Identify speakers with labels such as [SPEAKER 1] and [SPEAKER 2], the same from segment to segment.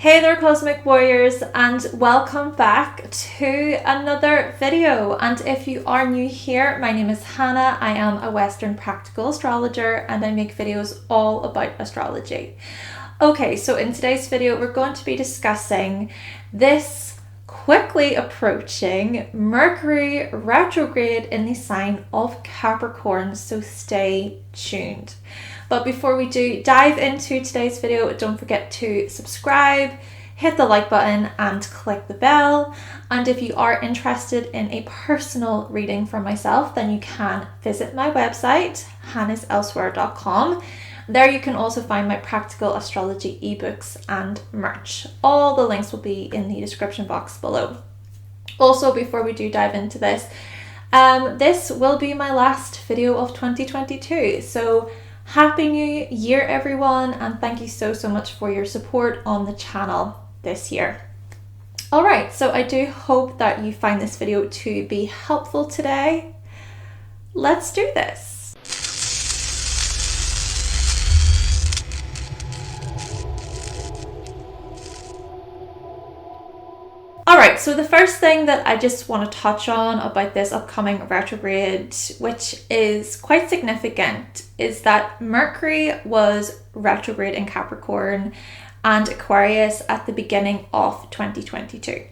[SPEAKER 1] Hey there Cosmic Warriors, and welcome back to another video. And if you are new here, my name is Hannah. I am a Western practical astrologer and I make videos all about astrology. Okay, so in today's video we're going to be discussing this quickly approaching Mercury retrograde in the sign of Capricorn, so stay tuned. But before we do dive into today's video, don't forget to subscribe, hit the like button and click the bell. And if you are interested in a personal reading from myself, then you can visit my website, hannahselsewhere.com. There you can also find my Practical Astrology ebooks and merch. All the links will be in the description box below. Also, before we do dive into this, this will be my last video of 2022. So Happy New Year everyone, and thank you so much for your support on the channel this year. Alright, so I do hope that you find this video to be helpful today. Let's do this. Alright, so the first thing that I just want to touch on about this upcoming retrograde, which is quite significant, is that Mercury was retrograde in Capricorn and Aquarius at the beginning of 2022.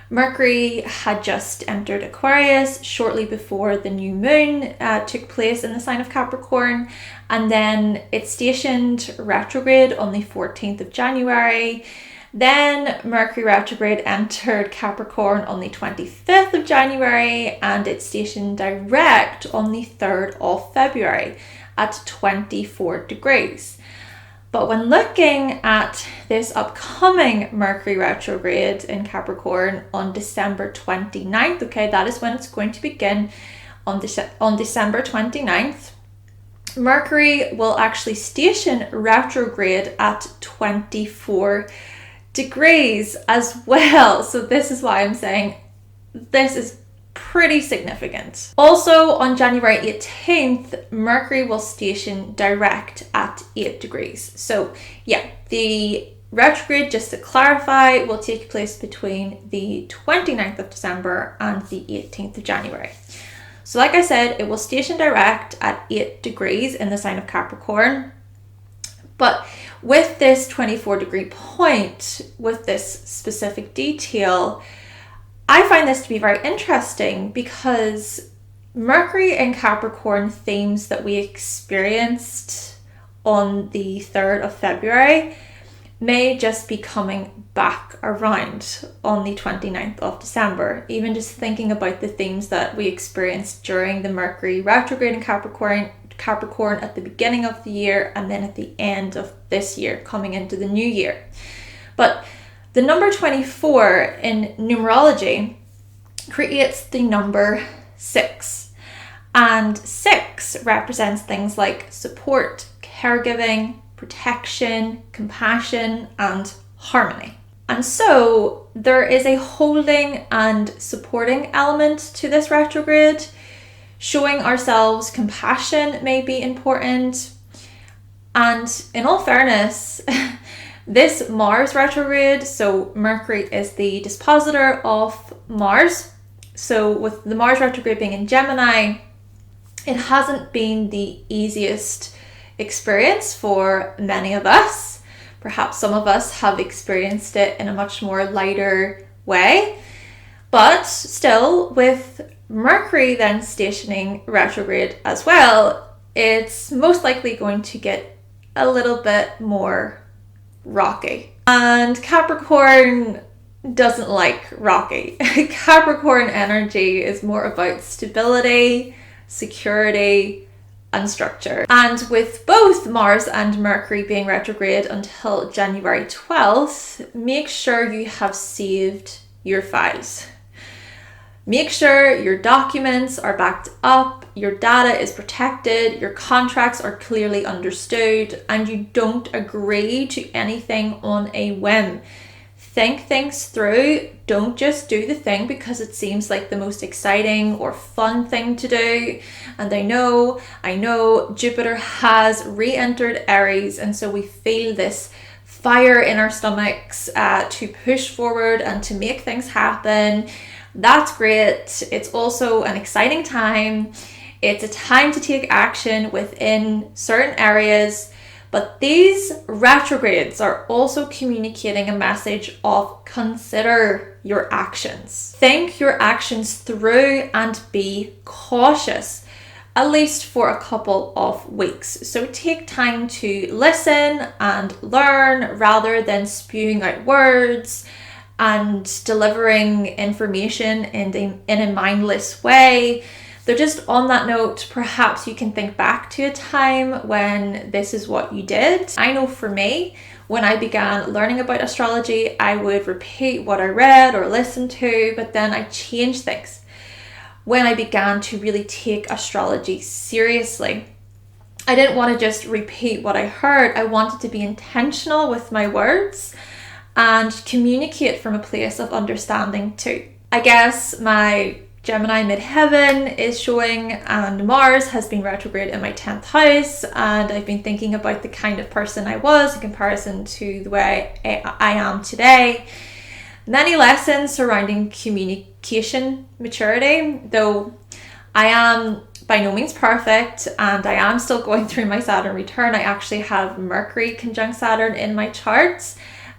[SPEAKER 1] Mercury had just entered Aquarius shortly before the new moon took place in the sign of Capricorn, and then it stationed retrograde on the 14th of January. Then Mercury retrograde entered Capricorn on the 25th of January and it stationed direct on the 3rd of February at 24 degrees. But when looking at this upcoming Mercury retrograde in Capricorn on December 29th, okay, that is when it's going to begin on December 29th, Mercury will actually station retrograde at 24 degrees as well. So this is why I'm saying this is pretty significant. Also on January 18th, Mercury will station direct at 8 degrees. So yeah, the retrograde, just to clarify, will take place between the 29th of December and the 18th of January. So like I said, it will station direct at 8 degrees in the sign of Capricorn. But with this 24 degree point, with this specific detail, I find this to be very interesting because Mercury in Capricorn themes that we experienced on the 3rd of February may just be coming back around on the 29th of December. Even just thinking about the themes that we experienced during the Mercury retrograde in Capricorn at the beginning of the year and then at the end of this year coming into the new year. But the number 24 in numerology creates the number 6, and 6 represents things like support, caregiving, protection, compassion and harmony. And so there is a holding and supporting element to this retrograde. Showing ourselves compassion may be important. And in all fairness, this Mars retrograde, so Mercury is the dispositor of Mars. So with the Mars retrograde being in Gemini, it hasn't been the easiest experience for many of us. Perhaps some of us have experienced it in a much more lighter way. But still, with Mercury then stationing retrograde as well, it's most likely going to get a little bit more rocky. And Capricorn doesn't like rocky. Capricorn energy is more about stability, security, and structure. And with both Mars and Mercury being retrograde until January 12th, make sure you have saved your files. Make sure your documents are backed up, your data is protected, your contracts are clearly understood, and you don't agree to anything on a whim. Think things through. Don't just do the thing because it seems like the most exciting or fun thing to do. And I know Jupiter has re-entered Aries, and so we feel this fire in our stomachs to push forward and to make things happen. That's great. It's also an exciting time. It's a time to take action within certain areas. But these retrogrades are also communicating a message of consider your actions. Think your actions through and be cautious, at least for a couple of weeks. So take time to listen and learn rather than spewing out words and delivering information in a mindless way. So just on that note, perhaps you can think back to a time when this is what you did. I know for me, when I began learning about astrology, I would repeat what I read or listened to, but then I changed things when I began to really take astrology seriously. I didn't want to just repeat what I heard. I wanted to be intentional with my words and communicate from a place of understanding too. I guess my Gemini midheaven is showing, and Mars has been retrograde in my 10th house, and I've been thinking about the kind of person I was in comparison to the way I am today. Many lessons surrounding communication maturity, though I am by no means perfect and I am still going through my Saturn return. I actually have Mercury conjunct Saturn in my charts,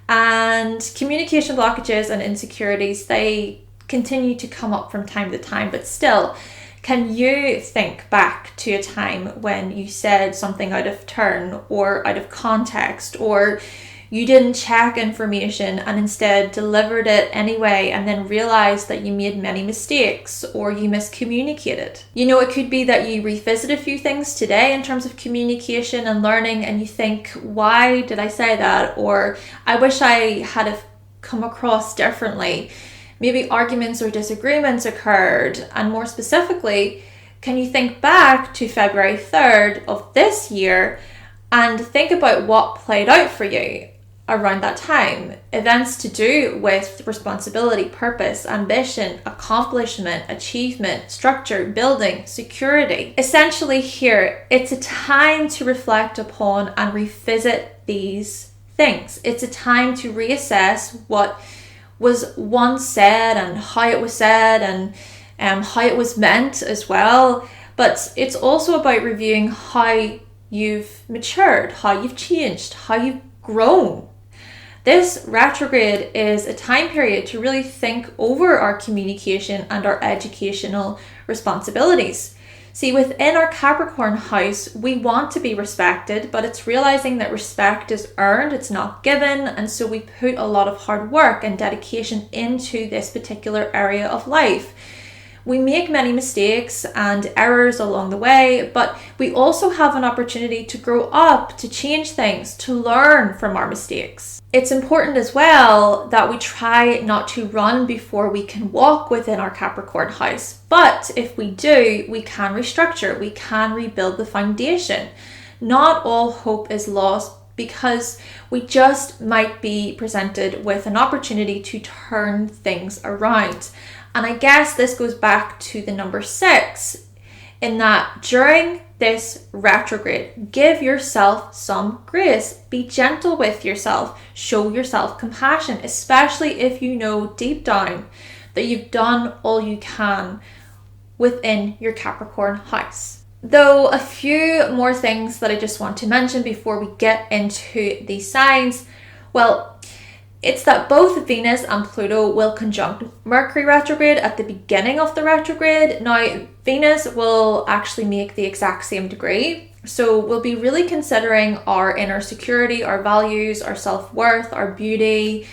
[SPEAKER 1] and communication blockages and insecurities, they continue to come up from time to time. But still, can you think back to a time when you said something out of turn or out of context, or you didn't check information and instead delivered it anyway and then realized that you made many mistakes or you miscommunicated? You know, it could be that you revisit a few things today in terms of communication and learning and you think, why did I say that? Or I wish I had have come across differently. Maybe arguments or disagreements occurred, and more specifically, can you think back to February 3rd of this year and think about what played out for you around that time? Events to do with responsibility, purpose, ambition, accomplishment, achievement, structure, building, security. Essentially here, it's a time to reflect upon and revisit these things. It's a time to reassess what was once said and how it was said and how it was meant as well. But it's also about reviewing how you've matured, how you've changed, how you've grown. This retrograde is a time period to really think over our communication and our educational responsibilities. See, within our Capricorn house, we want to be respected, but it's realizing that respect is earned, it's not given, and so we put a lot of hard work and dedication into this particular area of life. We make many mistakes and errors along the way, but we also have an opportunity to grow up, to change things, to learn from our mistakes. It's important as well that we try not to run before we can walk within our Capricorn house. But if we do, we can restructure, we can rebuild the foundation. Not all hope is lost, because we just might be presented with an opportunity to turn things around. And I guess this goes back to the number 6, in that during this retrograde, give yourself some grace. Be gentle with yourself. Show yourself compassion, especially if you know deep down that you've done all you can within your Capricorn house. Though a few more things that I just want to mention before we get into these signs. Well, it's that both Venus and Pluto will conjunct Mercury retrograde at the beginning of the retrograde. Now, Venus will actually make the exact same degree. So we'll be really considering our inner security, our values, our self-worth, our beauty,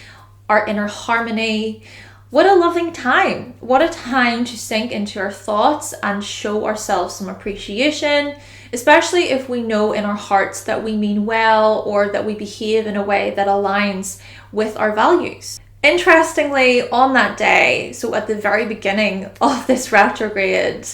[SPEAKER 1] our inner harmony. What a loving time. What a time to sink into our thoughts and show ourselves some appreciation, especially if we know in our hearts that we mean well or that we behave in a way that aligns with our values. Interestingly, on that day, so at the very beginning of this retrograde,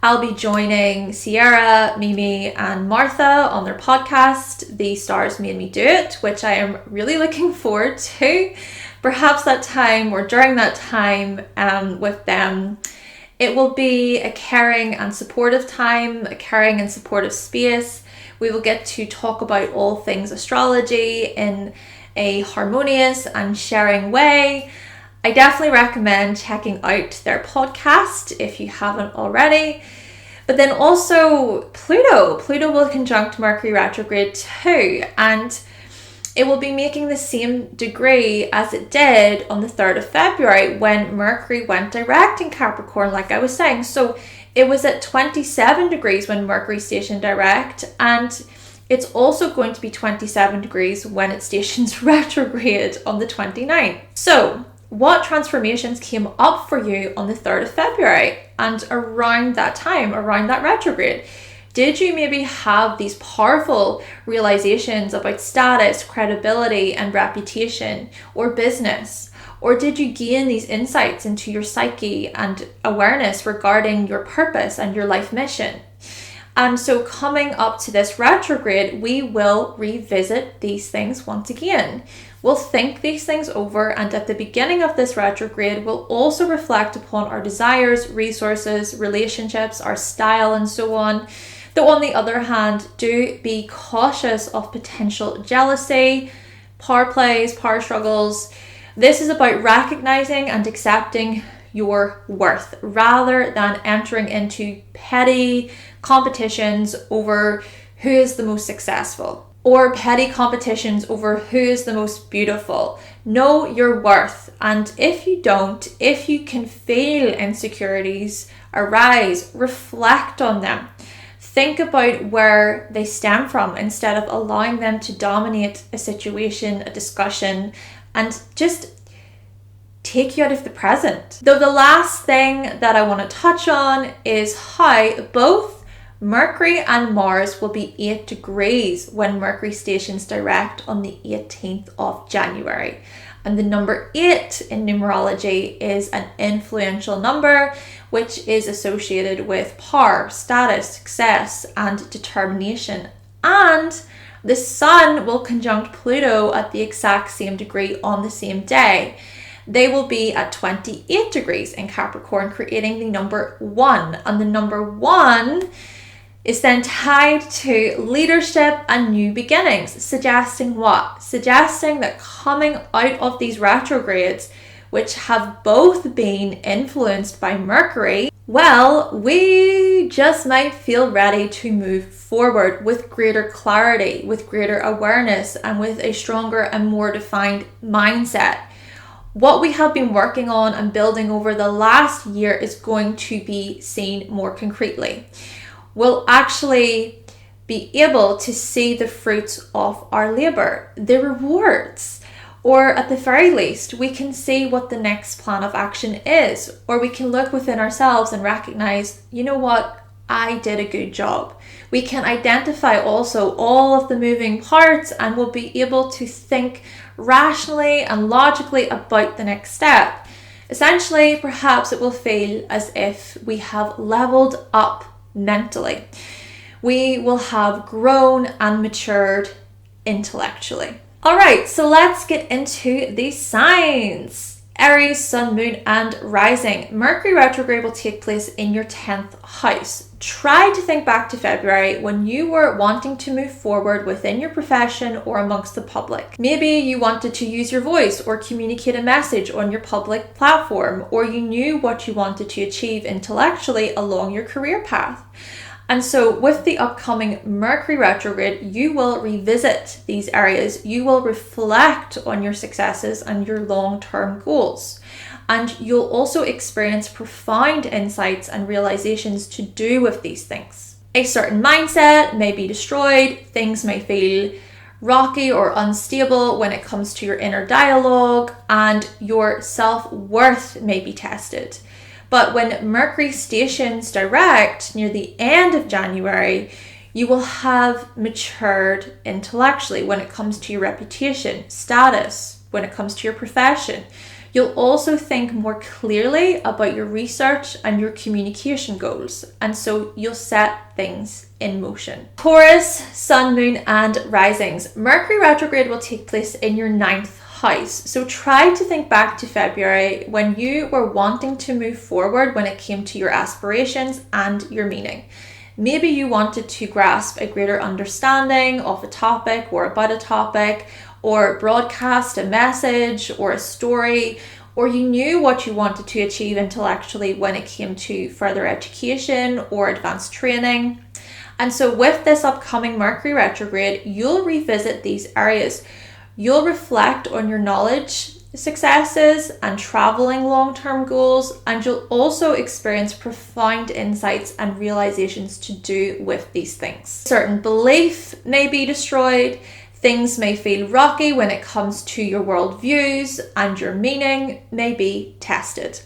[SPEAKER 1] I'll be joining Sierra, Mimi, and Martha on their podcast, The Stars Made Me Do It, which I am really looking forward to. Perhaps that time or during that time with them, it will be a caring and supportive time, a caring and supportive space. We will get to talk about all things astrology in a harmonious and sharing way, I definitely recommend checking out their podcast if you haven't already. But then also Pluto will conjunct Mercury retrograde too, and it will be making the same degree as it did on the 3rd of February when Mercury went direct in Capricorn, like I was saying. So it was at 27 degrees when Mercury stationed direct, and it's also going to be 27 degrees when it stations retrograde on the 29th. So what transformations came up for you on the 3rd of February and around that time, around that retrograde? Did you maybe have these powerful realizations about status, credibility, and reputation or business? Or did you gain these insights into your psyche and awareness regarding your purpose and your life mission? And so coming up to this retrograde, we will revisit these things once again. We'll think these things over, and at the beginning of this retrograde, we'll also reflect upon our desires, resources, relationships, our style, and so on. Though on the other hand, do be cautious of potential jealousy, power plays, power struggles. This is about recognizing and accepting your worth rather than entering into petty competitions over who is the most successful or petty competitions over who is the most beautiful. Know your worth, and if you don't, if you can feel insecurities arise, reflect on them. Think about where they stem from instead of allowing them to dominate a situation, a discussion, and just take you out of the present. Though the last thing that I want to touch on is how both Mercury and Mars will be 8 degrees when Mercury stations direct on the 18th of January. And the number 8 in numerology is an influential number, which is associated with power, status, success, and determination. And the Sun will conjunct Pluto at the exact same degree on the same day. They will be at 28 degrees in Capricorn, creating the number 1. And the number 1 is then tied to leadership and new beginnings, suggesting what? Suggesting that coming out of these retrogrades, which have both been influenced by Mercury, well, we just might feel ready to move forward with greater clarity, with greater awareness, and with a stronger and more defined mindset. What we have been working on and building over the last year is going to be seen more concretely. We'll actually be able to see the fruits of our labor, the rewards, or at the very least, we can see what the next plan of action is, or we can look within ourselves and recognize, you know what, I did a good job. We can identify also all of the moving parts, and we'll be able to think rationally and logically about the next step. Essentially, perhaps it will feel as if we have leveled up mentally. We will have grown and matured intellectually. All right, so let's get into the signs. Aries, Sun, Moon, and Rising. Mercury retrograde will take place in your 10th house. Try to think back to February when you were wanting to move forward within your profession or amongst the public. Maybe you wanted to use your voice or communicate a message on your public platform, or you knew what you wanted to achieve intellectually along your career path. And so with the upcoming Mercury retrograde, you will revisit these areas. You will reflect on your successes and your long-term goals. And you'll also experience profound insights and realizations to do with these things. A certain mindset may be destroyed. Things may feel rocky or unstable when it comes to your inner dialogue, and your self-worth may be tested. But when Mercury stations direct near the end of January, you will have matured intellectually when it comes to your reputation, status, when it comes to your profession. You'll also think more clearly about your research and your communication goals, and so you'll set things in motion. Taurus, Sun, Moon, and Risings. Mercury retrograde will take place in your 9th house. So try to think back to February when you were wanting to move forward when it came to your aspirations and your meaning. Maybe you wanted to grasp a greater understanding of a topic or about a topic, or broadcast a message or a story, or you knew what you wanted to achieve intellectually when it came to further education or advanced training. And so with this upcoming Mercury retrograde, you'll revisit these areas. You'll reflect on your knowledge, successes, and traveling long-term goals, and you'll also experience profound insights and realizations to do with these things. Certain belief may be destroyed. Things may feel rocky when it comes to your worldviews, and your meaning may be tested.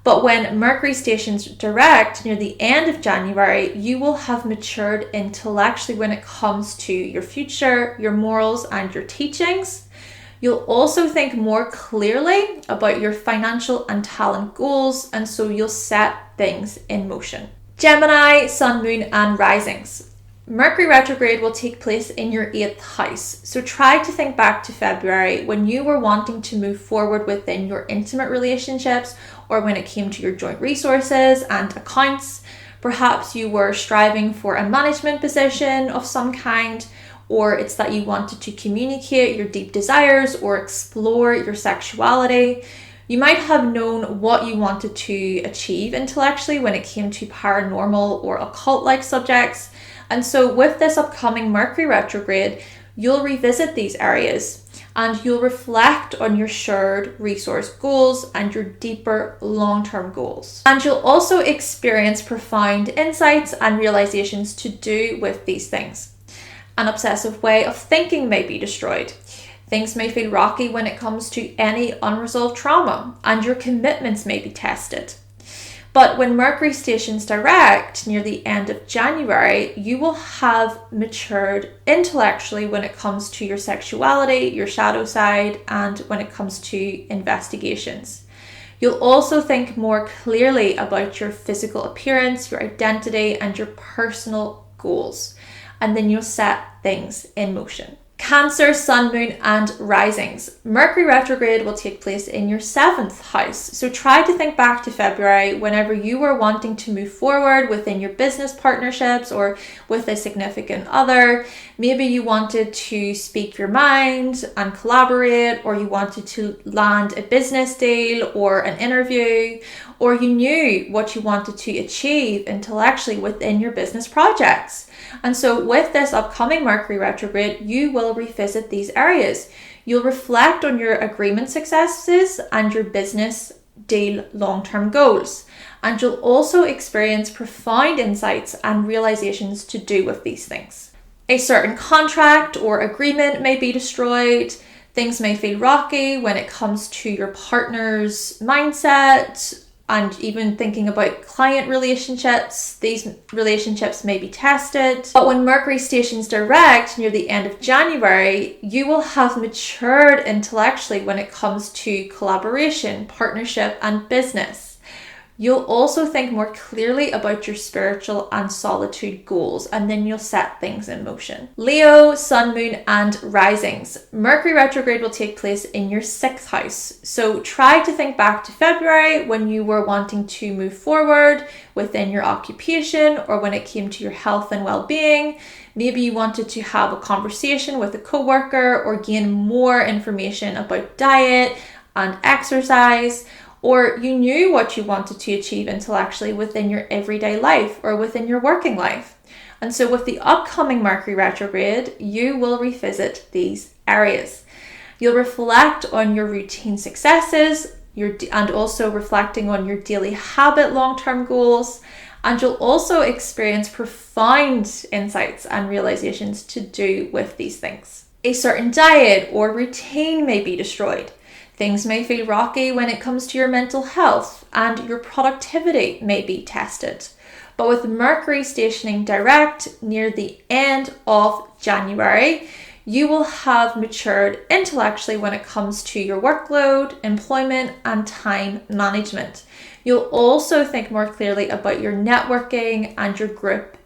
[SPEAKER 1] But when Mercury stations direct near the end of January, you will have matured intellectually when it comes to your future, your morals, and your teachings. You'll also think more clearly about your financial and talent goals, and so you'll set things in motion. Gemini, Sun, Moon, and Risings. Mercury retrograde will take place in your 8th house. So try to think back to February when you were wanting to move forward within your intimate relationships, or when it came to your joint resources and accounts. Perhaps you were striving for a management position of some kind, or it's that you wanted to communicate your deep desires or explore your sexuality. You might have known what you wanted to achieve intellectually when it came to paranormal or occult-like subjects. And so with this upcoming Mercury retrograde, you'll revisit these areas and you'll reflect on your shared resource goals and your deeper long-term goals. And you'll also experience profound insights and realizations to do with these things. An obsessive way of thinking may be destroyed. Things may feel rocky when it comes to any unresolved trauma, and your commitments may be tested. But when Mercury stations direct near the end of January, you will have matured intellectually when it comes to your sexuality, your shadow side, and when it comes to investigations. You'll also think more clearly about your physical appearance, your identity, and your personal goals. And then you'll set things in motion. Cancer, Sun, Moon, and Risings. Mercury retrograde will take place in your 7th house. So try to think back to February whenever you were wanting to move forward within your business partnerships or with a significant other. Maybe you wanted to speak your mind and collaborate, or you wanted to land a business deal or an interview, or you knew what you wanted to achieve intellectually within your business projects. And so with this upcoming Mercury retrograde, you will revisit these areas. You'll reflect on your agreement successes and your business deal long-term goals. And you'll also experience profound insights and realizations to do with these things. A certain contract or agreement may be destroyed. Things may feel rocky when it comes to your partner's mindset, and even thinking about client relationships. These relationships may be tested. But when Mercury stations direct near the end of January, you will have matured intellectually when it comes to collaboration, partnership, and business. You'll also think more clearly about your spiritual and solitude goals, and then you'll set things in motion. Leo, Sun, Moon, and Risings. Mercury retrograde will take place in your 6th house. So try to think back to February when you were wanting to move forward within your occupation, or when it came to your health and well-being. Maybe you wanted to have a conversation with a coworker or gain more information about diet and exercise, or you knew what you wanted to achieve intellectually within your everyday life or within your working life. And so with the upcoming Mercury retrograde, you will revisit these areas. You'll reflect on your routine successes, and also reflecting on your daily habit long-term goals. And you'll also experience profound insights and realizations to do with these things. A certain diet or routine may be destroyed. Things may feel rocky when it comes to your mental health, and your productivity may be tested. But with Mercury stationing direct near the end of January, you will have matured intellectually when it comes to your workload, employment, and time management. You'll also think more clearly about your networking and your group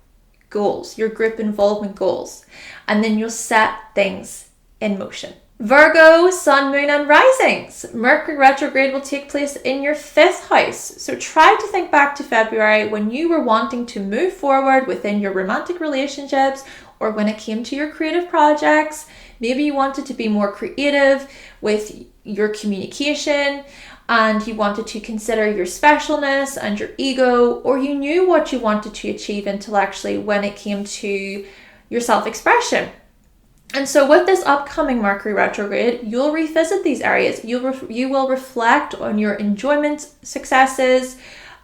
[SPEAKER 1] goals, your group involvement goals, and then you'll set things in motion. Virgo, Sun, Moon, and Risings. Mercury retrograde will take place in your 5th house. So try to think back to February when you were wanting to move forward within your romantic relationships, or when it came to your creative projects. Maybe you wanted to be more creative with your communication, and you wanted to consider your specialness and your ego, or you knew what you wanted to achieve intellectually when it came to your self-expression. And so with this upcoming Mercury retrograde, you'll revisit these areas. You will reflect on your enjoyment successes,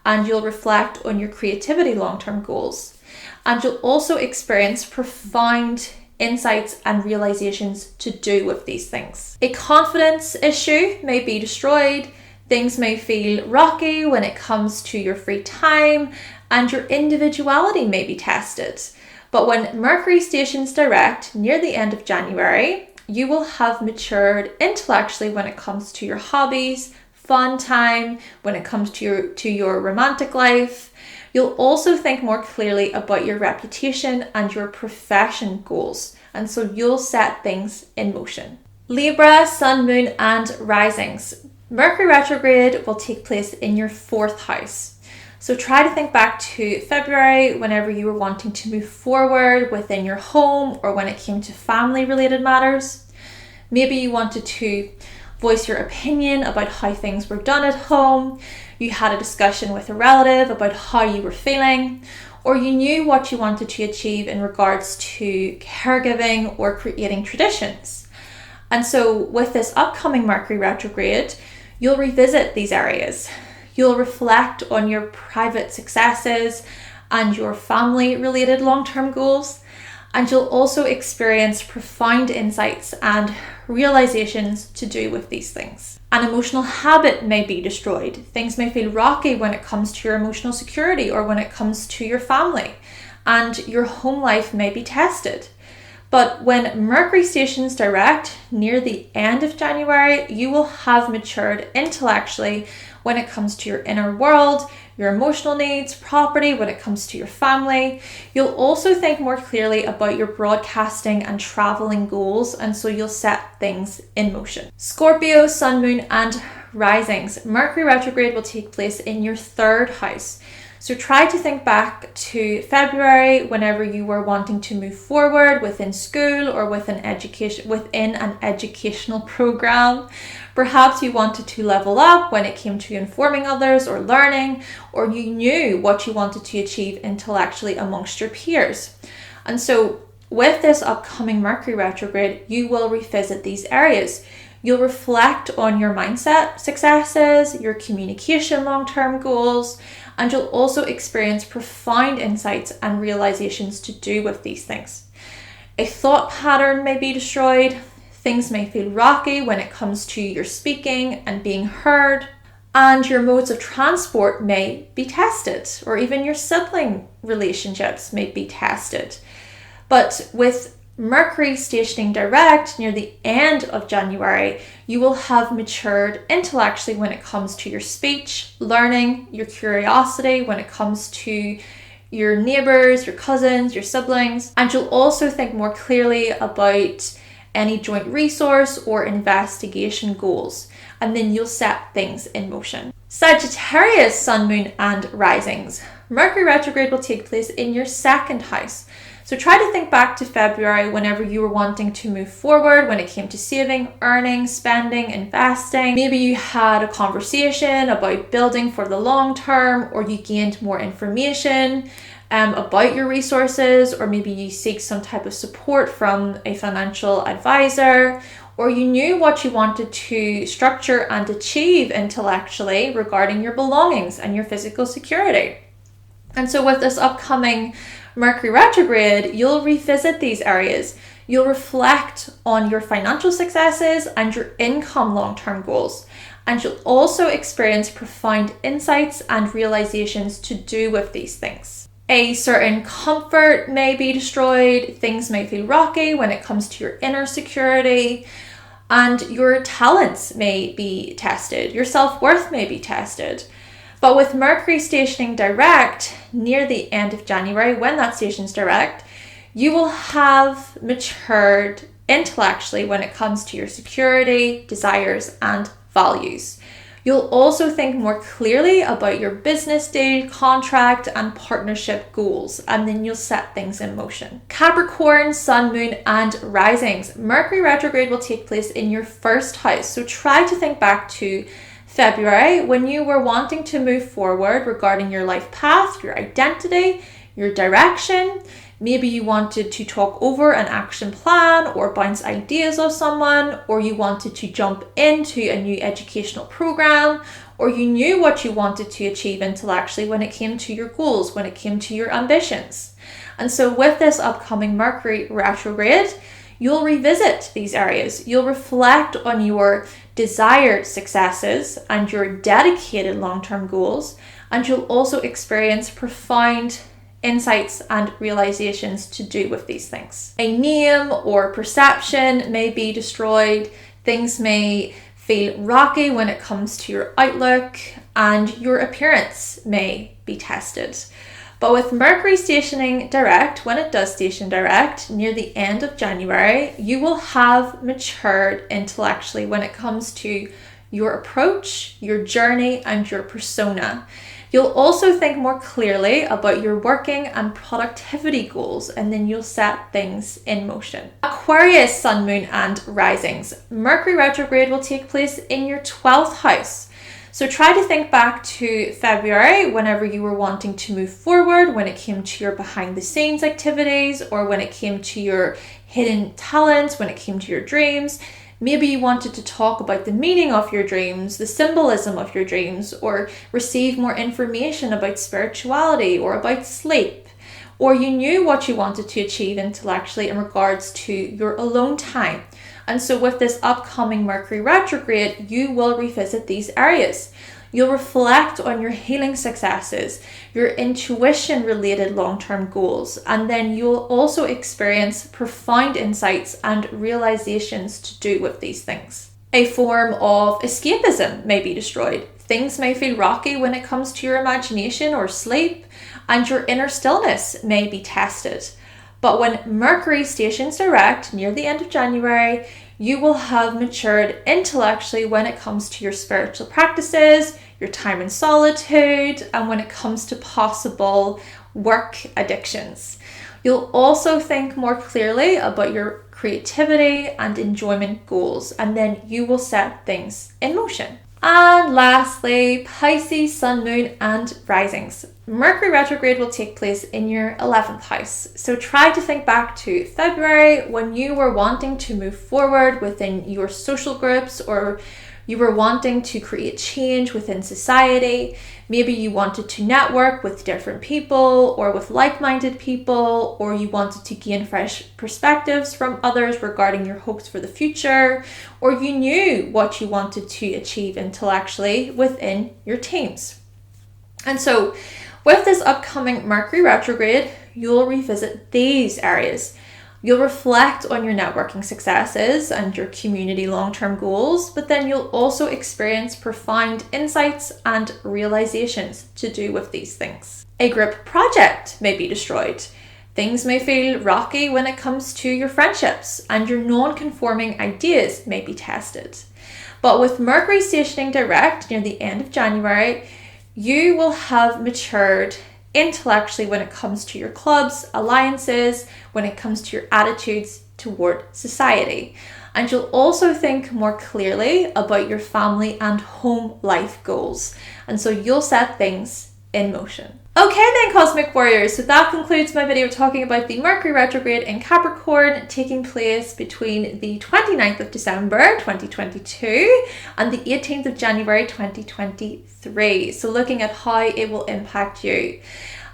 [SPEAKER 1] and you'll reflect on your creativity long-term goals. And you'll also experience profound insights and realizations to do with these things. A confidence issue may be destroyed. Things may feel rocky when it comes to your free time, and your individuality may be tested. But when Mercury stations direct near the end of January, you will have matured intellectually when it comes to your hobbies, fun time, when it comes to your romantic life. You'll also think more clearly about your reputation and your profession goals, and so you'll set things in motion. Libra, Sun, Moon, and Risings. Mercury retrograde will take place in your 4th house. So try to think back to February, whenever you were wanting to move forward within your home, or when it came to family-related matters. Maybe you wanted to voice your opinion about how things were done at home. You had a discussion with a relative about how you were feeling, or you knew what you wanted to achieve in regards to caregiving or creating traditions. And so with this upcoming Mercury retrograde, you'll revisit these areas. You'll reflect on your private successes and your family-related long-term goals, and you'll also experience profound insights and realizations to do with these things. An emotional habit may be destroyed. Things may feel rocky when it comes to your emotional security or when it comes to your family, and your home life may be tested. But when Mercury stations direct near the end of January, you will have matured intellectually when it comes to your inner world, your emotional needs, property, when it comes to your family. You'll also think more clearly about your broadcasting and traveling goals, and so you'll set things in motion. Scorpio, Sun, Moon, and Risings. Mercury retrograde will take place in your 3rd house. So try to think back to February, whenever you were wanting to move forward within school or within an educational program. Perhaps you wanted to level up when it came to informing others or learning, or you knew what you wanted to achieve intellectually amongst your peers. And so with this upcoming Mercury retrograde, you will revisit these areas. You'll reflect on your mindset successes, your communication long-term goals, and you'll also experience profound insights and realizations to do with these things. A thought pattern may be destroyed. Things may feel rocky when it comes to your speaking and being heard, and your modes of transport may be tested, or even your sibling relationships may be tested. But with Mercury stationing direct near the end of January, you will have matured intellectually when it comes to your speech, learning, your curiosity when it comes to your neighbors, your cousins, your siblings, and you'll also think more clearly about any joint resource or investigation goals, and then you'll set things in motion. Sagittarius, Sun, Moon, and Risings. Mercury retrograde will take place in your 2nd house. So try to think back to February, whenever you were wanting to move forward when it came to saving, earning, spending, investing. Maybe you had a conversation about building for the long term, or you gained more information about your resources, or maybe you seek some type of support from a financial advisor, or you knew what you wanted to structure and achieve intellectually regarding your belongings and your physical security. And so with this upcoming Mercury retrograde, you'll revisit these areas. You'll reflect on your financial successes and your income long-term goals. And you'll also experience profound insights and realizations to do with these things. A certain comfort may be destroyed. Things may feel rocky when it comes to your inner security. And your talents may be tested. Your self-worth may be tested. But with Mercury stationing direct near the end of January, when that stations direct, you will have matured intellectually when it comes to your security, desires, and values. You'll also think more clearly about your business deal, contract, and partnership goals, and then you'll set things in motion. Capricorn, Sun, Moon, and Risings. Mercury retrograde will take place in your first house, so try to think back to February when you were wanting to move forward regarding your life path, your identity, your direction. Maybe you wanted to talk over an action plan or bounce ideas off someone, or you wanted to jump into a new educational program, or you knew what you wanted to achieve intellectually when it came to your goals, when it came to your ambitions. And so with this upcoming Mercury retrograde, you'll revisit these areas. You'll reflect on your desired successes and your dedicated long-term goals, and you'll also experience profound insights and realizations to do with these things. A name or perception may be destroyed. Things may feel rocky when it comes to your outlook, and your appearance may be tested. But with Mercury stationing direct, when it does station direct near the end of January, you will have matured intellectually when it comes to your approach, your journey, and your persona. You'll also think more clearly about your working and productivity goals, and then you'll set things in motion. Aquarius, Sun, Moon, and Risings. Mercury retrograde will take place in your 12th house. So try to think back to February whenever you were wanting to move forward, when it came to your behind the scenes activities, or when it came to your hidden talents, when it came to your dreams. Maybe you wanted to talk about the meaning of your dreams, the symbolism of your dreams, or receive more information about spirituality or about sleep. Or you knew what you wanted to achieve intellectually in regards to your alone time. And so with this upcoming Mercury retrograde, you will revisit these areas. You'll reflect on your healing successes, your intuition related long-term goals, and then you'll also experience profound insights and realizations to do with these things. A form of escapism may be destroyed. Things may feel rocky when it comes to your imagination or sleep, and your inner stillness may be tested. But when Mercury stations direct near the end of January, you will have matured intellectually when it comes to your spiritual practices, your time in solitude, and when it comes to possible work addictions. You'll also think more clearly about your creativity and enjoyment goals, and then you will set things in motion. And lastly, Pisces, Sun, Moon, and Risings. Mercury retrograde will take place in your 11th house. So try to think back to February when you were wanting to move forward within your social groups, or you were wanting to create change within society. Maybe you wanted to network with different people or with like-minded people, or you wanted to gain fresh perspectives from others regarding your hopes for the future, or you knew what you wanted to achieve intellectually within your teams. And so with this upcoming Mercury retrograde, you'll revisit these areas. You'll reflect on your networking successes and your community long-term goals, but then you'll also experience profound insights and realizations to do with these things. A group project may be destroyed. Things may feel rocky when it comes to your friendships, and your non-conforming ideas may be tested. But with Mercury stationing direct near the end of January, you will have matured intellectually when it comes to your clubs, alliances, when it comes to your attitudes toward society. And you'll also think more clearly about your family and home life goals. And so you'll set things in motion. Okay then, Cosmic Warriors, so that concludes my video talking about the Mercury retrograde in Capricorn taking place between the 29th of December 2022 and the 18th of January 2023. So looking at how it will impact you.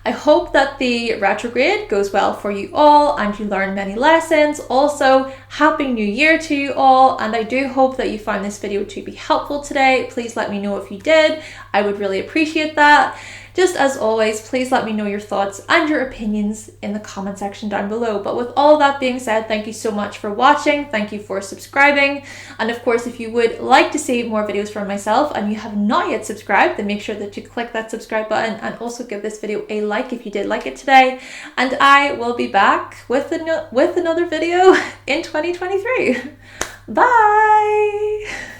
[SPEAKER 1] I hope that the retrograde goes well for you all and you learn many lessons. Also, Happy New Year to you all, and I do hope that you found this video to be helpful today. Please let me know if you did. I would really appreciate that. Just as always, please let me know your thoughts and your opinions in the comment section down below. But with all that being said, thank you so much for watching. Thank you for subscribing. And of course, if you would like to see more videos from myself and you have not yet subscribed, then make sure that you click that subscribe button and also give this video a like if you did like it today. And I will be back with another video in 2023. Bye!